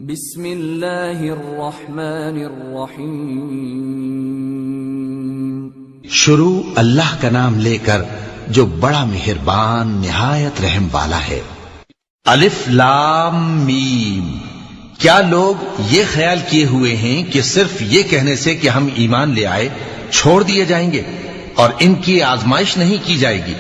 بسم اللہ الرحمن الرحیم شروع اللہ کا نام لے کر جو بڑا مہربان نہایت رحم والا ہے۔ الف لام میم۔ کیا لوگ یہ خیال کیے ہوئے ہیں کہ صرف یہ کہنے سے کہ ہم ایمان لے آئے چھوڑ دیے جائیں گے اور ان کی آزمائش نہیں کی جائے گی؟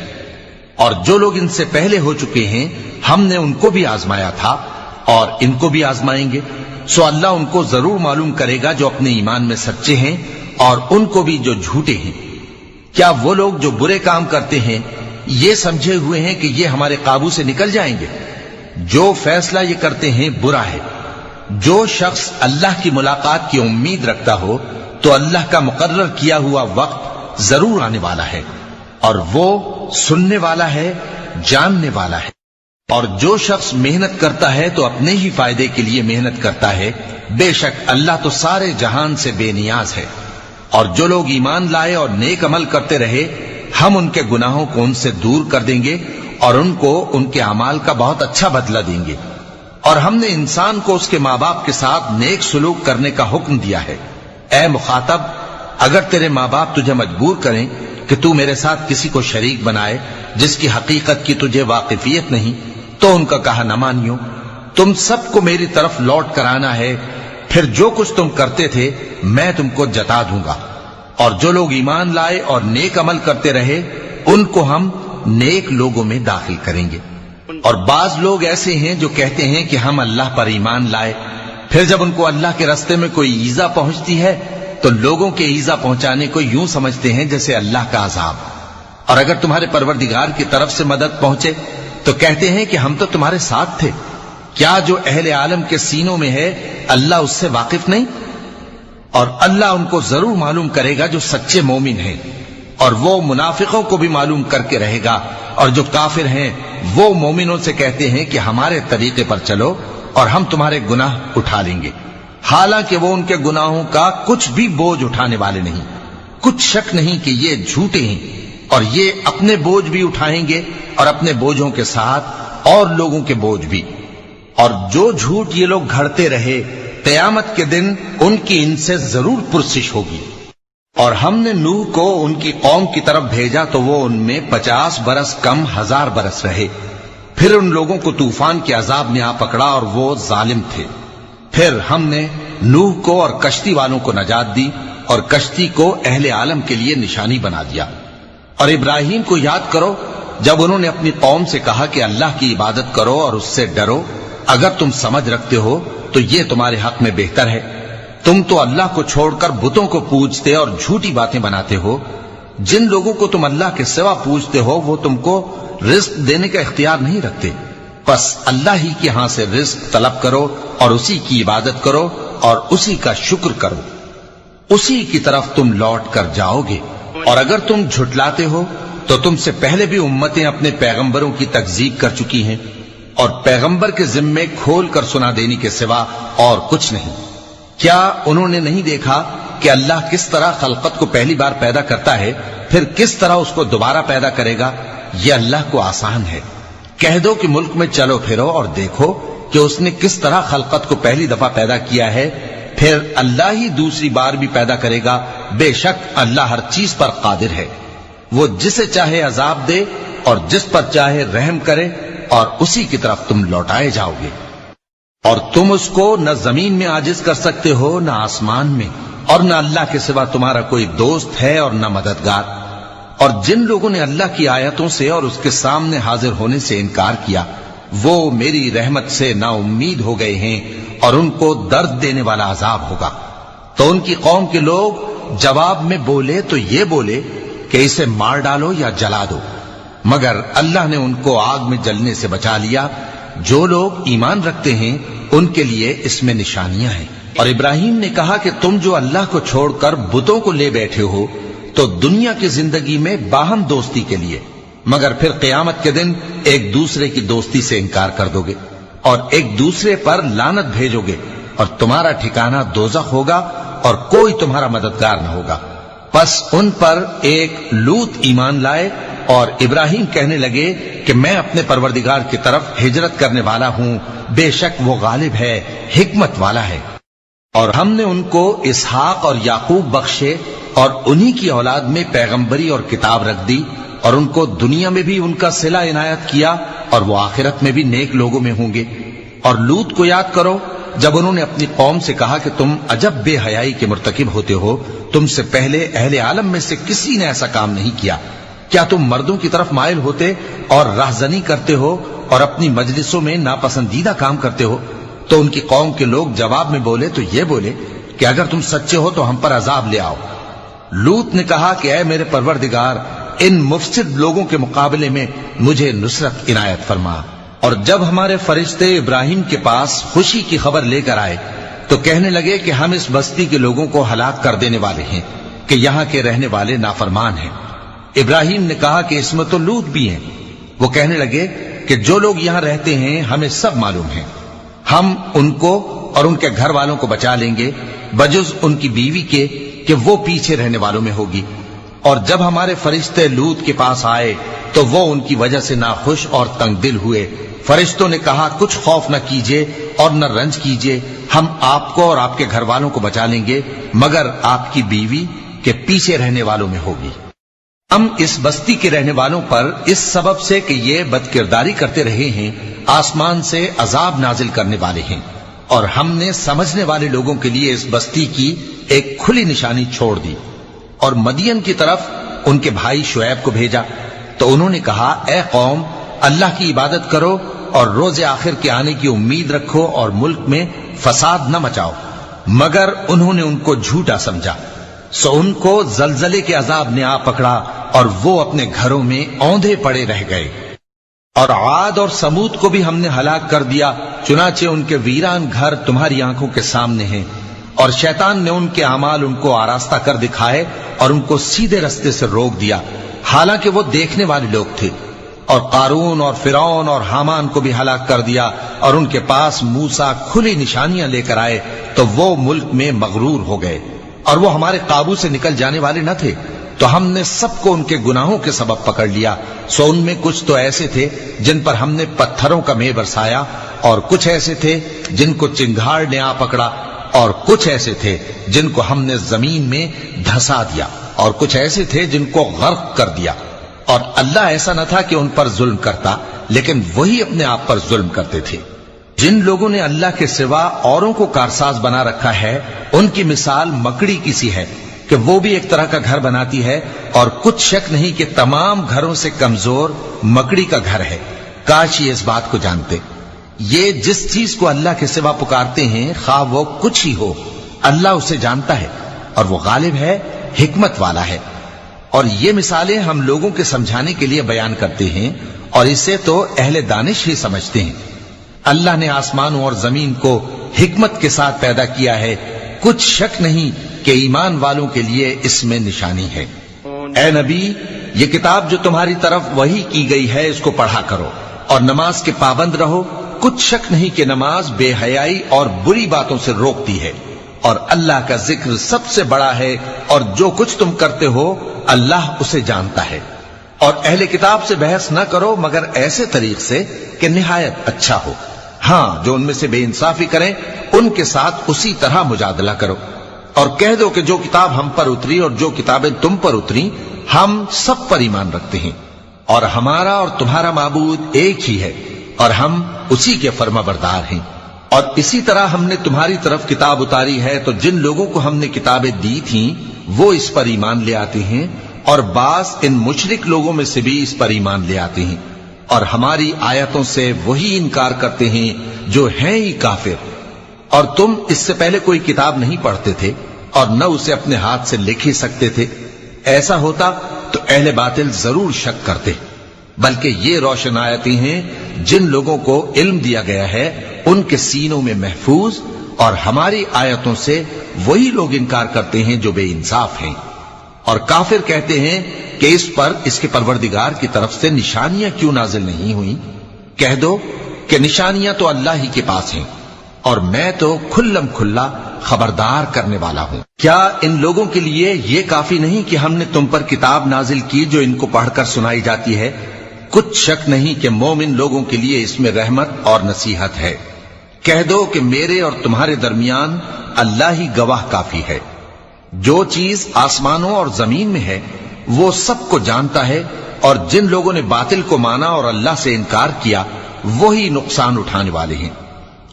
اور جو لوگ ان سے پہلے ہو چکے ہیں ہم نے ان کو بھی آزمایا تھا اور ان کو بھی آزمائیں گے، سو اللہ ان کو ضرور معلوم کرے گا جو اپنے ایمان میں سچے ہیں اور ان کو بھی جو جھوٹے ہیں۔ کیا وہ لوگ جو برے کام کرتے ہیں یہ سمجھے ہوئے ہیں کہ یہ ہمارے قابو سے نکل جائیں گے؟ جو فیصلہ یہ کرتے ہیں برا ہے۔ جو شخص اللہ کی ملاقات کی امید رکھتا ہو تو اللہ کا مقرر کیا ہوا وقت ضرور آنے والا ہے، اور وہ سننے والا ہے، جاننے والا ہے۔ اور جو شخص محنت کرتا ہے تو اپنے ہی فائدے کے لیے محنت کرتا ہے، بے شک اللہ تو سارے جہان سے بے نیاز ہے۔ اور جو لوگ ایمان لائے اور نیک عمل کرتے رہے ہم ان کے گناہوں کو ان سے دور کر دیں گے اور ان کو ان کے اعمال کا بہت اچھا بدلہ دیں گے۔ اور ہم نے انسان کو اس کے ماں باپ کے ساتھ نیک سلوک کرنے کا حکم دیا ہے۔ اے مخاطب، اگر تیرے ماں باپ تجھے مجبور کریں کہ تو میرے ساتھ کسی کو شریک بنائے جس کی حقیقت کی تجھے واقفیت نہیں تو ان کا کہا نہ مانیو۔ تم سب کو میری طرف لوٹ کر آنا ہے، پھر جو کچھ تم کرتے تھے میں تم کو جتا دوں گا۔ اور جو لوگ ایمان لائے اور نیک عمل کرتے رہے ان کو ہم نیک لوگوں میں داخل کریں گے۔ اور بعض لوگ ایسے ہیں جو کہتے ہیں کہ ہم اللہ پر ایمان لائے، پھر جب ان کو اللہ کے راستے میں کوئی ایذا پہنچتی ہے تو لوگوں کے ایذا پہنچانے کو یوں سمجھتے ہیں جیسے اللہ کا عذاب۔ اور اگر تمہارے پروردگار کی طرف سے مدد پہنچے تو کہتے ہیں کہ ہم تو تمہارے ساتھ تھے۔ کیا جو اہل عالم کے سینوں میں ہے اللہ اس سے واقف نہیں؟ اور اللہ ان کو ضرور معلوم کرے گا جو سچے مومن ہیں، اور وہ منافقوں کو بھی معلوم کر کے رہے گا۔ اور جو کافر ہیں وہ مومنوں سے کہتے ہیں کہ ہمارے طریقے پر چلو اور ہم تمہارے گناہ اٹھا لیں گے، حالانکہ وہ ان کے گناہوں کا کچھ بھی بوجھ اٹھانے والے نہیں۔ کچھ شک نہیں کہ یہ جھوٹے ہیں اور یہ اپنے بوجھ بھی اٹھائیں گے اور اپنے بوجھوں کے ساتھ اور لوگوں کے بوجھ بھی۔ اور جو جھوٹ یہ لوگ گھڑتے رہے قیامت کے دن ان کی ان سے ضرور پرسش ہوگی۔ اور ہم نے نوح کو ان کی قوم کی طرف بھیجا تو وہ ان میں 50 برس کم 1000 برس رہے۔ پھر ان لوگوں کو طوفان کے عذاب نے آ پکڑا اور وہ ظالم تھے۔ پھر ہم نے نوح کو اور کشتی والوں کو نجات دی اور کشتی کو اہل عالم کے لیے نشانی بنا دیا۔ اور ابراہیم کو یاد کرو جب انہوں نے اپنی قوم سے کہا کہ اللہ کی عبادت کرو اور اس سے ڈرو، اگر تم سمجھ رکھتے ہو تو یہ تمہارے حق میں بہتر ہے۔ تم تو اللہ کو چھوڑ کر بتوں کو پوجتے اور جھوٹی باتیں بناتے ہو۔ جن لوگوں کو تم اللہ کے سوا پوجتے ہو وہ تم کو رزق دینے کا اختیار نہیں رکھتے، بس اللہ ہی کے ہاں سے رزق طلب کرو اور اسی کی عبادت کرو اور اسی کا شکر کرو، اسی کی طرف تم لوٹ کر جاؤ گے۔ اور اگر تم جھٹلاتے ہو تو تم سے پہلے بھی امتیں اپنے پیغمبروں کی تکذیب کر چکی ہیں، اور پیغمبر کے ذمے کھول کر سنا دینے کے سوا اور کچھ نہیں۔ کیا انہوں نے نہیں دیکھا کہ اللہ کس طرح خلقت کو پہلی بار پیدا کرتا ہے پھر کس طرح اس کو دوبارہ پیدا کرے گا؟ یہ اللہ کو آسان ہے۔ کہہ دو کہ ملک میں چلو پھرو اور دیکھو کہ اس نے کس طرح خلقت کو پہلی دفعہ پیدا کیا ہے، پھر اللہ ہی دوسری بار بھی پیدا کرے گا۔ بے شک اللہ ہر چیز پر قادر ہے۔ وہ جسے چاہے عذاب دے اور جس پر چاہے رحم کرے، اور اسی کی طرف تم لوٹائے جاؤ گے۔ اور تم اس کو نہ زمین میں عاجز کر سکتے ہو نہ آسمان میں، اور نہ اللہ کے سوا تمہارا کوئی دوست ہے اور نہ مددگار۔ اور جن لوگوں نے اللہ کی آیتوں سے اور اس کے سامنے حاضر ہونے سے انکار کیا وہ میری رحمت سے نا امید ہو گئے ہیں اور ان کو درد دینے والا عذاب ہوگا۔ تو ان کی قوم کے لوگ جواب میں بولے تو یہ بولے کہ اسے مار ڈالو یا جلا دو، مگر اللہ نے ان کو آگ میں جلنے سے بچا لیا۔ جو لوگ ایمان رکھتے ہیں ان کے لیے اس میں نشانیاں ہیں۔ اور ابراہیم نے کہا کہ تم جو اللہ کو چھوڑ کر بتوں کو لے بیٹھے ہو تو دنیا کی زندگی میں باہم دوستی کے لیے، مگر پھر قیامت کے دن ایک دوسرے کی دوستی سے انکار کر دو گے اور ایک دوسرے پر لعنت بھیجو گے، اور تمہارا ٹھکانہ دوزخ ہوگا اور کوئی تمہارا مددگار نہ ہوگا۔ پس ان پر ایک لوط ایمان لائے اور ابراہیم کہنے لگے کہ میں اپنے پروردگار کی طرف ہجرت کرنے والا ہوں، بے شک وہ غالب ہے، حکمت والا ہے۔ اور ہم نے ان کو اسحاق اور یعقوب بخشے اور انہی کی اولاد میں پیغمبری اور کتاب رکھ دی، اور ان کو دنیا میں بھی ان کا صلہ عنایت کیا، اور وہ آخرت میں بھی نیک لوگوں میں ہوں گے۔ اور لوط کو یاد کرو جب انہوں نے اپنی قوم سے کہا کہ تم عجب بے حیائی کے مرتکب ہوتے ہو، تم سے پہلے اہل عالم میں سے کسی نے ایسا کام نہیں کیا، کیا تم مردوں کی طرف مائل ہوتے اور رہزنی کرتے ہو اور اپنی مجلسوں میں ناپسندیدہ کام کرتے ہو؟ تو ان کی قوم کے لوگ جواب میں بولے تو یہ بولے کہ اگر تم سچے ہو تو ہم پر عذاب لے آؤ۔ لوط نے کہا کہ اے میرے پروردگار، ان مفسد لوگوں کے مقابلے میں مجھے نصرت عنایت فرما۔ اور جب ہمارے فرشتے ابراہیم کے پاس خوشی کی خبر لے کر آئے تو کہنے لگے کہ ہم اس بستی کے لوگوں کو ہلاک کر دینے والے ہیں کہ یہاں کے رہنے والے نافرمان ہیں۔ ابراہیم نے کہا کہ اس میں تو لوط بھی ہیں۔ وہ کہنے لگے کہ جو لوگ یہاں رہتے ہیں ہمیں سب معلوم ہیں، ہم ان کو اور ان کے گھر والوں کو بچا لیں گے بجز ان کی بیوی کے کہ وہ پیچھے رہنے والوں میں ہوگی۔ اور جب ہمارے فرشتے لوط کے پاس آئے تو وہ ان کی وجہ سے ناخوش اور تنگ دل ہوئے۔ فرشتوں نے کہا کچھ خوف نہ کیجیے اور نہ رنج کیجیے، ہم آپ کو اور آپ کے گھر والوں کو بچا لیں گے مگر آپ کی بیوی کے پیچھے رہنے والوں میں ہوگی۔ ہم اس بستی کے رہنے والوں پر اس سبب سے کہ یہ بد کرداری کرتے رہے ہیں آسمان سے عذاب نازل کرنے والے ہیں، اور ہم نے سمجھنے والے لوگوں کے لیے اس بستی کی ایک کھلی نشانی چھوڑ دی۔ اور مدین کی طرف ان کے بھائی شعیب کو بھیجا تو انہوں نے کہا اے قوم، اللہ کی عبادت کرو اور روز آخر کے آنے کی امید رکھو اور ملک میں فساد نہ مچاؤ، مگر انہوں نے ان کو جھوٹا سمجھا، سو ان کو زلزلے کے عذاب نے آ پکڑا اور وہ اپنے گھروں میں اوندھے پڑے رہ گئے۔ اور عاد اور سمود کو بھی ہم نے ہلاک کر دیا، چنانچہ ان کے ویران گھر تمہاری آنکھوں کے سامنے ہیں، اور شیطان نے ان کے اعمال ان کو آراستہ کر دکھائے اور ان کو سیدھے رستے سے روک دیا، حالانکہ وہ دیکھنے والے لوگ تھے۔ اور قارون اور فرعون اور حامان کو بھی ہلاک کر دیا، اور ان کے پاس موسیٰ کھلی نشانیاں لے کر آئے تو وہ ملک میں مغرور ہو گئے، اور وہ ہمارے قابو سے نکل جانے والے نہ تھے، تو ہم نے سب کو ان کے گناہوں کے سبب پکڑ لیا۔ سو ان میں کچھ تو ایسے تھے جن پر ہم نے پتھروں کا مے برسایا، اور کچھ ایسے تھے جن کو چنگھاڑ نے آ پکڑا، اور کچھ ایسے تھے جن کو ہم نے زمین میں دھسا دیا، اور کچھ ایسے تھے جن کو غرق کر دیا۔ اور اللہ ایسا نہ تھا کہ ان پر ظلم کرتا، لیکن وہی اپنے آپ پر ظلم کرتے تھے۔ جن لوگوں نے اللہ کے سوا اوروں کو کارساز بنا رکھا ہے، ان کی مثال مکڑی کی سی ہے کہ وہ بھی ایک طرح کا گھر بناتی ہے، اور کچھ شک نہیں کہ تمام گھروں سے کمزور مکڑی کا گھر ہے۔ کاش یہ اس بات کو جانتے۔ یہ جس چیز کو اللہ کے سوا پکارتے ہیں خواہ وہ کچھ ہی ہو، اللہ اسے جانتا ہے، اور وہ غالب ہے، حکمت والا ہے۔ اور یہ مثالیں ہم لوگوں کے سمجھانے کے لیے بیان کرتے ہیں، اور اسے تو اہل دانش ہی سمجھتے ہیں۔ اللہ نے آسمانوں اور زمین کو حکمت کے ساتھ پیدا کیا ہے، کچھ شک نہیں کہ ایمان والوں کے لیے اس میں نشانی ہے۔ اے نبی، یہ کتاب جو تمہاری طرف وحی کی گئی ہے اس کو پڑھا کرو، اور نماز کے پابند رہو۔ کچھ شک نہیں کہ نماز بے حیائی اور بری باتوں سے روکتی ہے، اور اللہ کا ذکر سب سے بڑا ہے، اور جو کچھ تم کرتے ہو اللہ اسے جانتا ہے۔ اور اہل کتاب سے بحث نہ کرو مگر ایسے طریق سے کہ نہایت اچھا ہو۔ ہاں، جو ان میں سے بے انصافی کریں ان کے ساتھ اسی طرح مجادلہ کرو، اور کہہ دو کہ جو کتاب ہم پر اتری اور جو کتابیں تم پر اتری ہم سب پر ایمان رکھتے ہیں، اور ہمارا اور تمہارا معبود ایک ہی ہے، اور ہم اسی کے فرما بردار ہیں۔ اور اسی طرح ہم نے تمہاری طرف کتاب اتاری ہے تو جن لوگوں کو ہم نے کتابیں دی تھیں وہ اس پر ایمان لے آتے ہیں، اور بعض ان مشرک لوگوں میں سے بھی اس پر ایمان لے آتے ہیں، اور ہماری آیتوں سے وہی انکار کرتے ہیں جو ہیں ہی کافر۔ اور تم اس سے پہلے کوئی کتاب نہیں پڑھتے تھے اور نہ اسے اپنے ہاتھ سے لکھ ہی سکتے تھے، ایسا ہوتا تو اہل باطل ضرور شک کرتے، بلکہ یہ روشن آیتیں ہیں جن لوگوں کو علم دیا گیا ہے ان کے سینوں میں محفوظ، اور ہماری آیتوں سے وہی لوگ انکار کرتے ہیں جو بے انصاف ہیں۔ اور کافر کہتے ہیں کہ اس پر اس کے پروردگار کی طرف سے نشانیاں کیوں نازل نہیں ہوئیں؟ کہہ دو کہ نشانیاں تو اللہ ہی کے پاس ہیں، اور میں تو کھلم کھلا خبردار کرنے والا ہوں۔ کیا ان لوگوں کے لیے یہ کافی نہیں کہ ہم نے تم پر کتاب نازل کی جو ان کو پڑھ کر سنائی جاتی ہے؟ کچھ شک نہیں کہ مومن لوگوں کے لیے اس میں رحمت اور نصیحت ہے۔ کہہ دو کہ میرے اور تمہارے درمیان اللہ ہی گواہ کافی ہے۔ جو چیز آسمانوں اور زمین میں ہے وہ سب کو جانتا ہے، اور جن لوگوں نے باطل کو مانا اور اللہ سے انکار کیا وہی نقصان اٹھانے والے ہیں،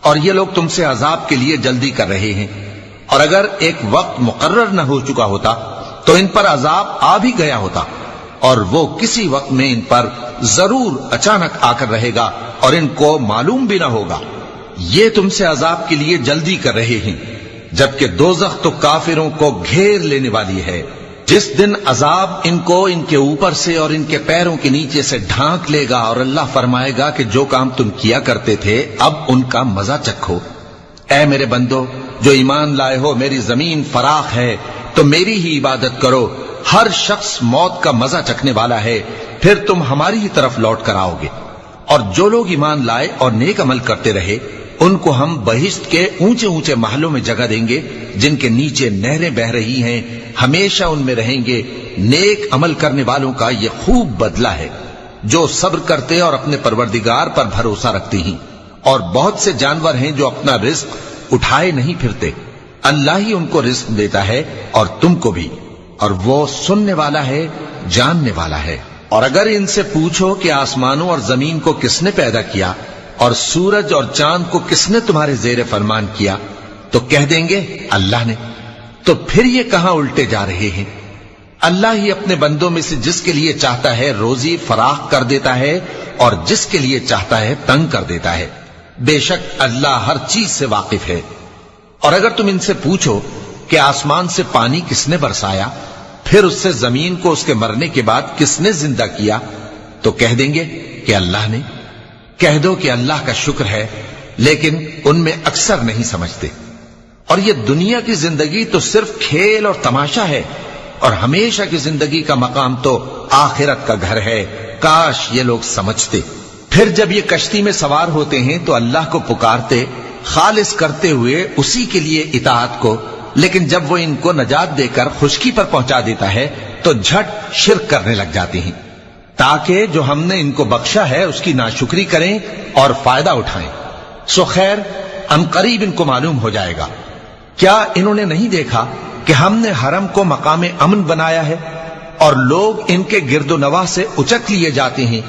اور یہ لوگ تم سے عذاب کے لیے جلدی کر رہے ہیں، اور اگر ایک وقت مقرر نہ ہو چکا ہوتا تو ان پر عذاب آ بھی گیا ہوتا، اور وہ کسی وقت میں ان پر ضرور اچانک آ کر رہے گا اور ان کو معلوم بھی نہ ہوگا۔ یہ تم سے عذاب کے لیے جلدی کر رہے ہیں، جبکہ دوزخ تو کافروں کو گھیر لینے والی ہے۔ جس دن عذاب ان کو ان کے اوپر سے اور ان کے پیروں کے نیچے سے ڈھانک لے گا، اور اللہ فرمائے گا کہ جو کام تم کیا کرتے تھے اب ان کا مزہ چکھو۔ اے میرے بندو جو ایمان لائے ہو، میری زمین فراخ ہے تو میری ہی عبادت کرو۔ ہر شخص موت کا مزہ چکھنے والا ہے، پھر تم ہماری ہی طرف لوٹ کر آؤ گے۔ اور جو لوگ ایمان لائے اور نیک عمل کرتے رہے ان کو ہم بہشت کے اونچے اونچے محلوں میں جگہ دیں گے، جن کے نیچے نہریں بہ رہی ہیں، ہمیشہ ان میں رہیں گے۔ نیک عمل کرنے والوں کا یہ خوب بدلہ ہے، جو صبر کرتے اور اپنے پروردگار پر بھروسہ رکھتے ہیں۔ اور بہت سے جانور ہیں جو اپنا رزق اٹھائے نہیں پھرتے، اللہ ہی ان کو رزق دیتا ہے اور تم کو بھی، اور وہ سننے والا ہے، جاننے والا ہے۔ اور اگر ان سے پوچھو کہ آسمانوں اور زمین کو کس نے پیدا کیا اور سورج اور چاند کو کس نے تمہارے زیر فرمان کیا، تو کہہ دیں گے اللہ نے۔ تو پھر یہ کہاں الٹے جا رہے ہیں؟ اللہ ہی اپنے بندوں میں سے جس کے لیے چاہتا ہے روزی فراخ کر دیتا ہے اور جس کے لیے چاہتا ہے تنگ کر دیتا ہے۔ بے شک اللہ ہر چیز سے واقف ہے۔ اور اگر تم ان سے پوچھو کہ آسمان سے پانی کس نے برسایا، پھر اس سے زمین کو اس کے مرنے کے بعد کس نے زندہ کیا، تو کہہ دیں گے کہ اللہ نے۔ کہہ دو کہ اللہ کا شکر ہے، لیکن ان میں اکثر نہیں سمجھتے۔ اور یہ دنیا کی زندگی تو صرف کھیل اور تماشا ہے، اور ہمیشہ کی زندگی کا مقام تو آخرت کا گھر ہے۔ کاش یہ لوگ سمجھتے۔ پھر جب یہ کشتی میں سوار ہوتے ہیں تو اللہ کو پکارتے، خالص کرتے ہوئے اسی کے لیے اطاعت کو، لیکن جب وہ ان کو نجات دے کر خشکی پر پہنچا دیتا ہے تو جھٹ شرک کرنے لگ جاتے ہیں، تاکہ جو ہم نے ان کو بخشا ہے اس کی ناشکری کریں اور فائدہ اٹھائیں۔ سو خیر عنقریب ان کو معلوم ہو جائے گا۔ کیا انہوں نے نہیں دیکھا کہ ہم نے حرم کو مقام امن بنایا ہے اور لوگ ان کے گرد و نواح سے اچک لیے جاتے ہیں؟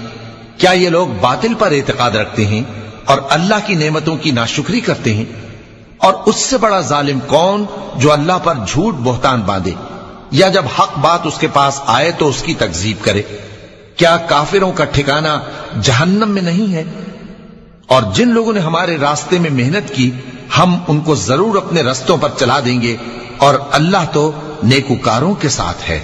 کیا یہ لوگ باطل پر اعتقاد رکھتے ہیں اور اللہ کی نعمتوں کی ناشکری کرتے ہیں؟ اور اس سے بڑا ظالم کون جو اللہ پر جھوٹ بہتان باندھے، یا جب حق بات اس کے پاس آئے تو اس کی تکذیب کرے؟ کیا کافروں کا ٹھکانہ جہنم میں نہیں ہے؟ اور جن لوگوں نے ہمارے راستے میں محنت کی ہم ان کو ضرور اپنے رستوں پر چلا دیں گے، اور اللہ تو نیکوکاروں کے ساتھ ہے۔